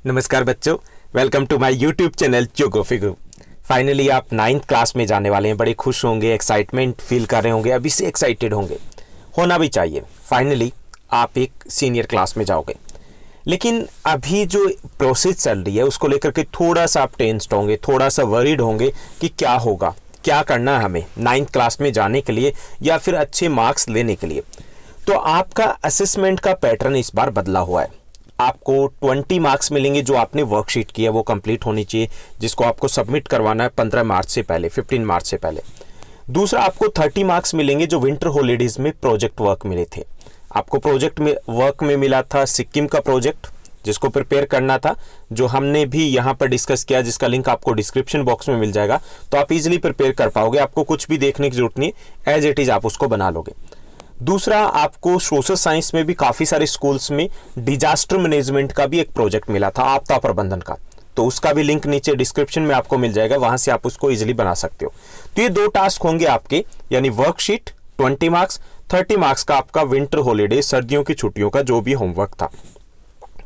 नमस्कार बच्चों, welcome to my YouTube channel जोगोफिगो। फाइनली आप 9th क्लास में जाने वाले हैं। बड़े खुश होंगे, एक्साइटमेंट फील कर रहे होंगे, अभी से एक्साइटेड होंगे, होना भी चाहिए। फाइनली आप एक सीनियर क्लास में जाओगे। लेकिन अभी जो प्रोसेस चल रही है उसको लेकर के थोड़ा सा आप टेंस्ड होंगे, थोड़ा सा वरीड होंगे कि क्या होगा, क्या करना है हमें 9th क्लास में जाने के लिए या फिर अच्छे मार्क्स लेने के लिए। तो आपका असेसमेंट का पैटर्न इस बार बदला हुआ है। आपको 20 मार्क्स मिलेंगे जो आपने वर्कशीट की है वो कंप्लीट होनी चाहिए, जिसको आपको सबमिट करवाना है 15 मार्च से पहले, 15 मार्च से पहले। दूसरा, आपको 30 मार्क्स मिलेंगे जो विंटर हॉलीडेज में प्रोजेक्ट वर्क मिले थे। आपको प्रोजेक्ट में वर्क में मिला था सिक्किम का प्रोजेक्ट, जिसको प्रिपेयर करना था, जो हमने भी यहाँ पर डिस्कस किया, जिसका लिंक आपको डिस्क्रिप्शन बॉक्स में मिल जाएगा। तो आप इजीली प्रिपेयर कर पाओगे, आपको कुछ भी देखने की जरूरत नहीं, एज इट इज आप उसको बना लोगे। दूसरा, आपको सोशल साइंस में भी काफ़ी सारे स्कूल्स में डिजास्टर मैनेजमेंट का भी एक प्रोजेक्ट मिला था, आपदा प्रबंधन का। तो उसका भी लिंक नीचे डिस्क्रिप्शन में आपको मिल जाएगा, वहां से आप उसको इजीली बना सकते हो। तो ये 2 टास्क होंगे आपके, यानी वर्कशीट 20 मार्क्स, 30 मार्क्स का आपका विंटर हॉलीडे, सर्दियों की छुट्टियों का जो भी होमवर्क था।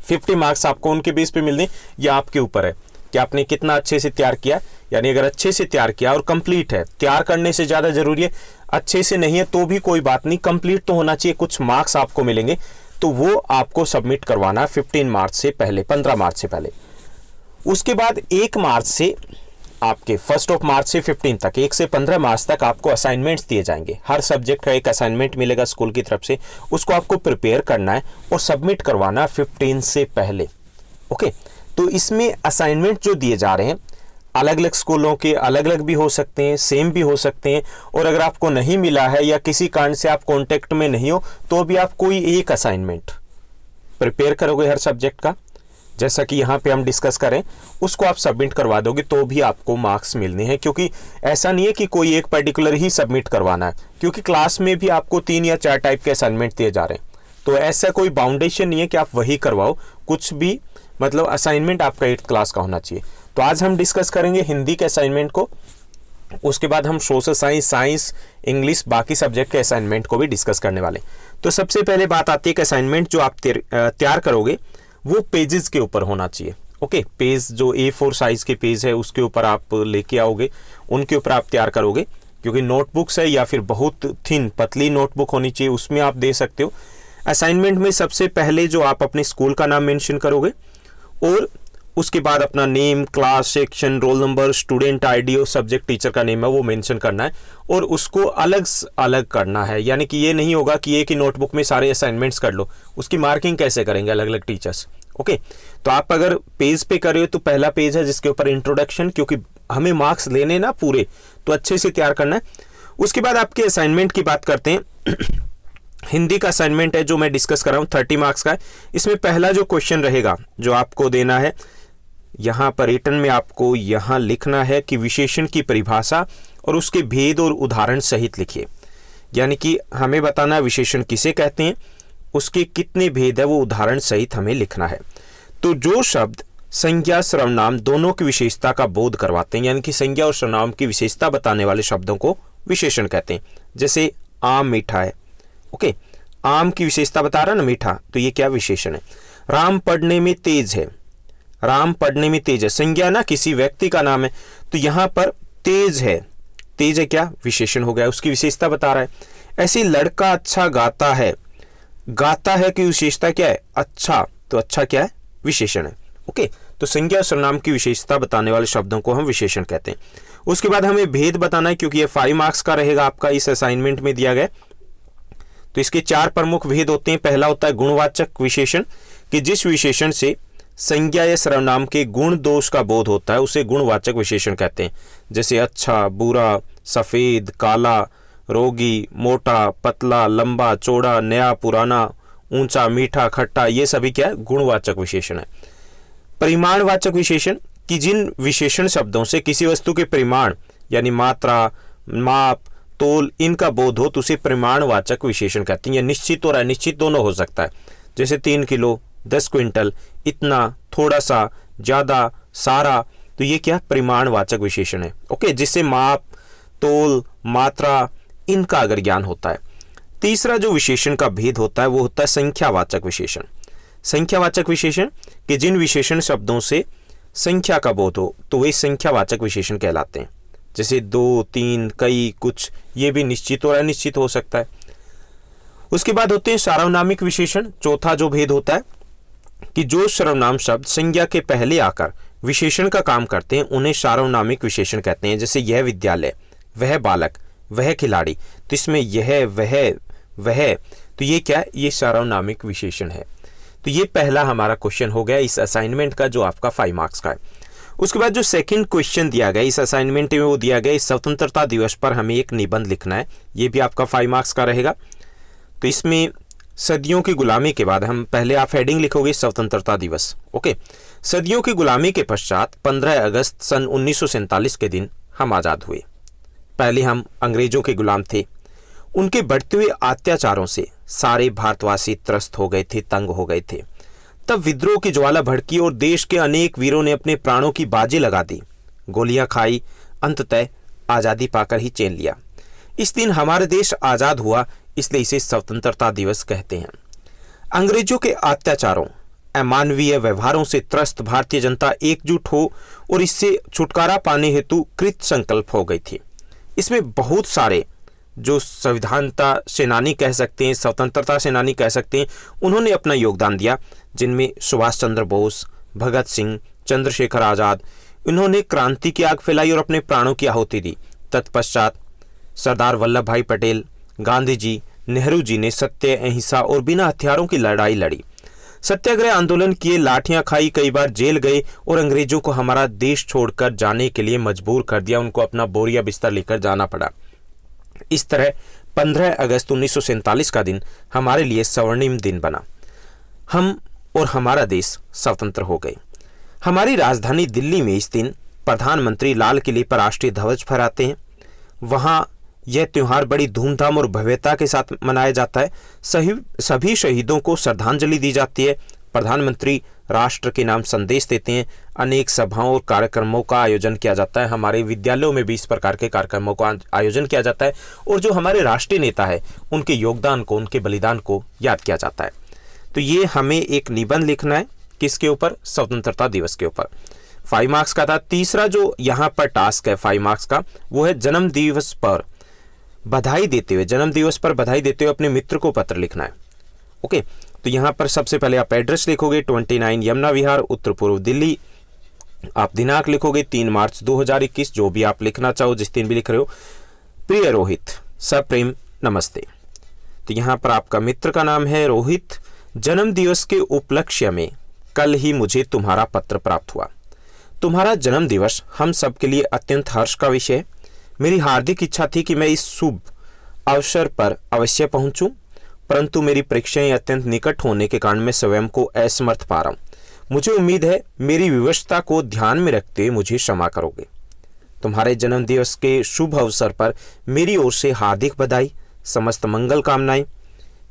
50 मार्क्स आपको उनके बेस पे मिलने, यह आपके ऊपर है कि आपने कितना अच्छे से तैयार किया। यानी अगर अच्छे से तैयार किया और कंप्लीट है, तैयार करने से ज़्यादा जरूरी है, अच्छे से नहीं है तो भी कोई बात नहीं, कंप्लीट तो होना चाहिए, कुछ मार्क्स आपको मिलेंगे। तो वो आपको सबमिट करवाना है 15 मार्च से पहले, 15 मार्च से पहले। उसके बाद 1 मार्च से आपके 1 मार्च से 15 तक, 1 से 15 मार्च तक आपको असाइनमेंट्स दिए जाएंगे। हर सब्जेक्ट का एक असाइनमेंट मिलेगा स्कूल की तरफ से, उसको आपको प्रिपेयर करना है और सबमिट करवाना है 15 से पहले। ओके, तो इसमें असाइनमेंट जो दिए जा रहे हैं अलग अलग स्कूलों के अलग अलग भी हो सकते हैं, सेम भी हो सकते हैं। और अगर आपको नहीं मिला है या किसी कारण से आप कांटेक्ट में नहीं हो, तो भी आप कोई एक असाइनमेंट प्रिपेयर करोगे हर सब्जेक्ट का, जैसा कि यहाँ पे हम डिस्कस करें, उसको आप सबमिट करवा दोगे तो भी आपको मार्क्स मिलने हैं। क्योंकि ऐसा नहीं है कि कोई एक पर्टिकुलर ही सबमिट करवाना है, क्योंकि क्लास में भी आपको 3 या 4 टाइप के असाइनमेंट दिए जा रहे हैं। तो ऐसा कोई बाउंडेशन नहीं है कि आप वही करवाओ, कुछ भी मतलब असाइनमेंट आपका 8th क्लास का होना चाहिए। तो आज हम डिस्कस करेंगे हिंदी के असाइनमेंट को, उसके बाद हम सोशल साइंस, इंग्लिश, बाकी सब्जेक्ट के असाइनमेंट को भी डिस्कस करने वाले। तो सबसे पहले बात आती है कि असाइनमेंट जो आप तैयार करोगे वो पेजेस के ऊपर होना चाहिए। ओके, पेज जो A4 साइज के पेज है उसके ऊपर आप लेके आओगे, उनके ऊपर आप तैयार करोगे। क्योंकि नोटबुक्स है या फिर बहुत थिन पतली नोटबुक होनी चाहिए, उसमें आप दे सकते हो। असाइनमेंट में सबसे पहले जो आप अपने स्कूल का नाम मेंशन करोगे और उसके बाद अपना name, class, section, roll number, student ID और सब्जेक्ट टीचर का नेम है वो मेंशन करना है और उसको अलग अलग करना है। यानी कि ये नहीं होगा कि एक ही नोटबुक में सारे असाइनमेंट्स कर लो, उसकी मार्किंग कैसे करेंगे अलग अलग टीचर्स। ओके, तो आप अगर पेज पे कर रहे हो तो पहला पेज है जिसके ऊपर इंट्रोडक्शन, क्योंकि हमें मार्क्स लेने ना पूरे, तो अच्छे से तैयार करना है। उसके बाद आपके असाइनमेंट की बात करते हैं। हिंदी का असाइनमेंट है जो मैं डिस्कस कर रहा हूँ, 30 मार्क्स का है। इसमें पहला जो क्वेश्चन रहेगा जो आपको देना है, यहाँ पर रिटन में आपको यहाँ लिखना है कि विशेषण की परिभाषा और उसके भेद और उदाहरण सहित लिखिए। यानी कि हमें बताना है विशेषण किसे कहते हैं, उसके कितने भेद है, वो उदाहरण सहित हमें लिखना है। तो जो शब्द संज्ञा सर्वनाम दोनों की विशेषता का बोध करवाते हैं, यानी कि संज्ञा और सर्वनाम की विशेषता बताने वाले शब्दों को विशेषण कहते हैं। जैसे आम मीठा है, ओके, आम की विशेषता बता रहा ना मीठा, तो ये क्या विशेषण है। राम पढ़ने में तेज है, राम पढ़ने में तेज है, संज्ञा ना किसी व्यक्ति का नाम है, तो यहां पर तेज है, तेज है क्या, विशेषण हो गया, उसकी विशेषता बता रहा है। ऐसे लड़का अच्छा गाता है, गाता है की विशेषता क्या है, अच्छा, तो अच्छा क्या है, विशेषण है। ओके, तो संज्ञा और सर्वनाम की विशेषता बताने वाले शब्दों को हम विशेषण कहते हैं। उसके बाद हमें भेद बताना है, क्योंकि ये 5 मार्क्स का रहेगा आपका, इस असाइनमेंट में दिया गया। तो इसके 4 प्रमुख भेद होते हैं। पहला होता है गुणवाचक विशेषण, कि जिस विशेषण से संज्ञा या सर्वनाम के गुण दोष का बोध होता है उसे गुणवाचक विशेषण कहते हैं। जैसे अच्छा, बुरा, सफेद, काला, रोगी, मोटा, पतला, लंबा, चौड़ा, नया, पुराना, ऊंचा, मीठा, खट्टा, ये सभी क्या है, गुणवाचक विशेषण है। परिमाणवाचक विशेषण, कि जिन विशेषण शब्दों से किसी वस्तु के परिमाण यानी मात्रा, माप, तोल, इनका बोध हो तो उसे परिमाणवाचक विशेषण कहते हैं। या निश्चित और अनिश्चित दोनों हो सकता है। जैसे 3 किलो, 10 क्विंटल, इतना, थोड़ा सा, ज्यादा, सारा, तो ये क्या, परिमाणवाचक विशेषण है। ओके, जिससे माप, तोल, मात्रा, इनका अगर ज्ञान होता है। तीसरा जो विशेषण का भेद होता है वो होता है संख्यावाचक विशेषण। संख्यावाचक विशेषण कि जिन विशेषण शब्दों से संख्या का बोध हो तो वे संख्यावाचक विशेषण कहलाते हैं। जैसे 2, 3, कई, कुछ, ये भी निश्चित और अनिश्चित हो सकता है। उसके बाद होते हैं सार्वनामिक विशेषण। चौथा जो भेद होता है कि जो सर्वनाम शब्द संज्ञा के पहले आकर विशेषण का काम करते हैं उन्हें सार्वनामिक विशेषण कहते हैं। जैसे यह विद्यालय, वह बालक, वह खिलाड़ी, तो इसमें यह, वह, तो ये क्या है, ये सार्वनामिक विशेषण है। तो ये पहला हमारा क्वेश्चन हो गया इस असाइनमेंट का, जो आपका 5 मार्क्स का है। उसके बाद जो सेकंड क्वेश्चन दिया गया इस असाइनमेंट में, वो दिया गया इस स्वतंत्रता दिवस पर हमें एक निबंध लिखना है। ये भी आपका 5 मार्क्स का रहेगा। तो इसमें सदियों की गुलामी के बाद, हम पहले आप हेडिंग लिखोगे स्वतंत्रता दिवस, ओके। सदियों की गुलामी के पश्चात 15 अगस्त सन 1947 के दिन हम आज़ाद हुए। पहले हम अंग्रेजों के गुलाम थे। उनके बढ़ते हुए अत्याचारों से सारे भारतवासी त्रस्त हो गए थे, तंग हो गए थे। तब विद्रोह की ज्वाला भड़की और देश के अनेक वीरों ने अपने प्राणों की बाजी लगा दी, गोलियां खाई, अंततः आज़ादी पाकर ही चैन लिया। इस दिन हमारा देश आज़ाद हुआ, इसलिए इसे स्वतंत्रता दिवस कहते हैं। अंग्रेजों के अत्याचारों, अमानवीय व्यवहारों से त्रस्त भारतीय जनता एकजुट हो और इससे छुटकारा पाने हेतु कृत संकल्प हो गई थी। इसमें बहुत सारे जो संविधानता सेनानी कह सकते हैं, स्वतंत्रता सेनानी कह सकते हैं, उन्होंने अपना योगदान दिया, जिनमें सुभाष चंद्र बोस, भगत सिंह, चंद्रशेखर आज़ाद, इन्होंने क्रांति की आग फैलाई और अपने प्राणों की आहुति दी। तत्पश्चात सरदार वल्लभ भाई पटेल, गांधी जी, नेहरू जी ने सत्य, अहिंसा और बिना हथियारों की लड़ाई लड़ी, सत्याग्रह आंदोलन किए, लाठियां खाई, कई बार जेल गए और अंग्रेजों को हमारा देश छोड़कर जाने के लिए मजबूर कर दिया। उनको अपना बोरिया बिस्तर लेकर जाना पड़ा। इस तरह 15 अगस्त 1947 का दिन हमारे लिए स्वर्णिम दिन बना। हम और हमारा देश स्वतंत्र हो गए। हमारी राजधानी दिल्ली में इस दिन प्रधानमंत्री लाल किले पर राष्ट्रीय ध्वज फहराते हैं। वहां यह त्योहार बड़ी धूमधाम और भव्यता के साथ मनाया जाता है। सभी शहीदों को श्रद्धांजलि दी जाती है। प्रधानमंत्री राष्ट्र के नाम संदेश देते हैं। अनेक सभाओं और कार्यक्रमों का आयोजन किया जाता है। हमारे विद्यालयों में भी इस प्रकार के कार्यक्रमों का आयोजन किया जाता है और जो हमारे राष्ट्रीय नेता है उनके योगदान को, उनके बलिदान को याद किया जाता है। तो ये हमें एक निबंध लिखना है, किसके ऊपर, स्वतंत्रता दिवस के ऊपर। 5 मार्क्स का था। तीसरा जो यहाँ पर टास्क है 5 मार्क्स का, वो है जन्म दिवस पर बधाई देते हुए, जन्म दिवस पर बधाई देते हुए अपने मित्र को पत्र लिखना है, ओके। तो यहाँ पर सबसे पहले आप एड्रेस लिखोगे 29 यमुना विहार, उत्तर पूर्व दिल्ली। आप दिनांक लिखोगे 3 मार्च 2021, जो भी आप लिखना चाहो, जिस दिन भी लिख रहे हो। प्रिय रोहित, सप्रेम नमस्ते। तो यहाँ पर आपका मित्र का नाम है रोहित। जन्म दिवस के उपलक्ष्य में कल ही मुझे तुम्हारा पत्र प्राप्त हुआ। तुम्हारा जन्म दिवस हम सबके लिए अत्यंत हर्ष का विषय है। मेरी हार्दिक इच्छा थी कि मैं इस शुभ अवसर पर अवश्य पहुंचूं, परंतु मेरी परीक्षाएं अत्यंत निकट होने के कारण मैं स्वयं को असमर्थ पा रहा हूं। मुझे उम्मीद है मेरी विवशता को ध्यान में रखते हुए मुझे क्षमा करोगे। तुम्हारे जन्म दिवस के शुभ अवसर पर मेरी ओर से हार्दिक बधाई, समस्त मंगल कामनाएं।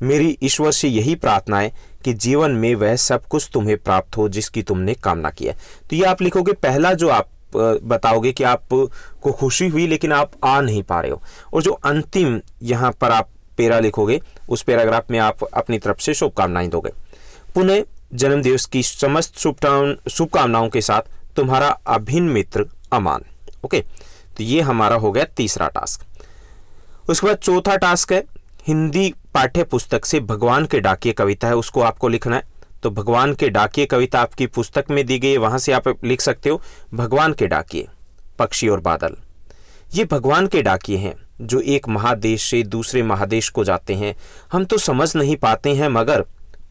मेरी ईश्वर से यही प्रार्थना है कि जीवन में वह सब कुछ तुम्हें प्राप्त हो जिसकी तुमने कामना की है। तो ये आप लिखोगे। पहला जो आप बताओगे कि आपको खुशी हुई लेकिन आप आ नहीं पा रहे हो, और जो अंतिम यहाँ पर आप पेरा लिखोगे, उस पैराग्राफ में आप अपनी तरफ से शुभकामनाएं दोगे। पुनः जन्म दिवस की समस्त शुभकामनाओं के साथ तुम्हारा अभिन्न मित्र अमान, ओके। तो ये हमारा हो गया तीसरा टास्क। उसके बाद चौथा टास्क है हिंदी पाठ्य पुस्तक से भगवान के डाकिए कविता है, उसको आपको लिखना है। तो भगवान के डाकिए कविता आपकी पुस्तक में दी गई है, वहां से आप लिख सकते हो भगवान के डाकिए, पक्षी और बादल। ये भगवान के डाकिए हैं जो एक महादेश से दूसरे महादेश को जाते हैं। हम तो समझ नहीं पाते हैं, मगर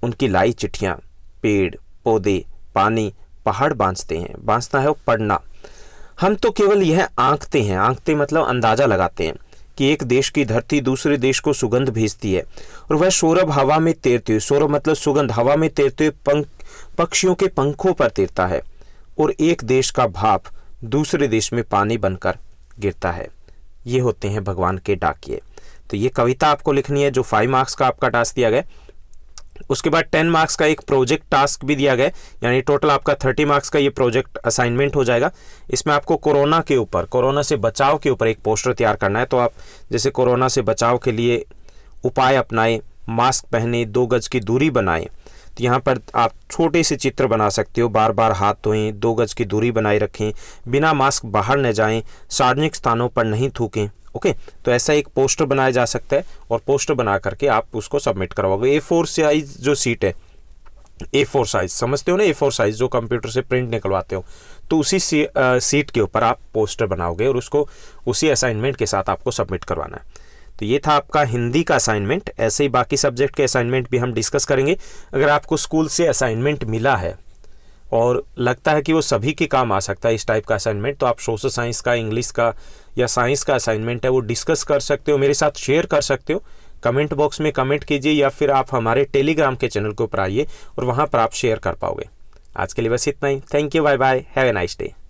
उनकी लाई चिट्ठियां पेड़, पौधे, पानी, पहाड़ बांझते हैं। बांझना है वो पढ़ना। हम तो केवल यह आंकते हैं, आंकते मतलब अंदाजा लगाते हैं कि एक देश की धरती दूसरे देश को सुगंध भेजती है और वह सौरभ हवा में तैरते हुए, सौरभ मतलब सुगंध, हवा में तैरते हुए पक्षियों के पंखों पर तैरता है और एक देश का भाप दूसरे देश में पानी बनकर गिरता है। ये होते हैं भगवान के डाकिए। तो ये कविता आपको लिखनी है, जो 5 मार्क्स का आपका टास्क दिया गया। उसके बाद 10 मार्क्स का एक प्रोजेक्ट टास्क भी दिया गया, यानी टोटल आपका 30 मार्क्स का ये प्रोजेक्ट असाइनमेंट हो जाएगा। इसमें आपको कोरोना के ऊपर, कोरोना से बचाव के ऊपर एक पोस्टर तैयार करना है। तो आप जैसे कोरोना से बचाव के लिए उपाय अपनाएं, मास्क पहने, 2 गज की दूरी बनाएं, तो यहाँ पर आप छोटे से चित्र बना सकते हो। बार बार हाथ धोएं, 2 गज की दूरी बनाए रखें, बिना मास्क बाहर न जाएं, सार्वजनिक स्थानों पर नहीं थूकें। ओके, तो ऐसा एक पोस्टर बनाया जा सकता है और पोस्टर बना करके आप उसको सबमिट करवाओगे। A4 साइज जो सीट है, A4 साइज समझते हो ना, A4 साइज जो कंप्यूटर से प्रिंट निकलवाते हो, तो उसी सीट के ऊपर आप पोस्टर बनाओगे और उसको उसी असाइनमेंट के साथ आपको सबमिट करवाना है। तो ये था आपका हिंदी का असाइनमेंट। ऐसे ही बाकी सब्जेक्ट के असाइनमेंट भी हम डिस्कस करेंगे। अगर आपको स्कूल से असाइनमेंट मिला है और लगता है कि वो सभी के काम आ सकता है इस टाइप का असाइनमेंट, तो आप सोशल साइंस का, इंग्लिश का या साइंस का असाइनमेंट है वो डिस्कस कर सकते हो, मेरे साथ शेयर कर सकते हो। कमेंट बॉक्स में कमेंट कीजिए या फिर आप हमारे टेलीग्राम के चैनल के ऊपर आइए और वहाँ पर आप शेयर कर पाओगे। आज के लिए बस इतना ही। Thank you, bye bye, have a nice day.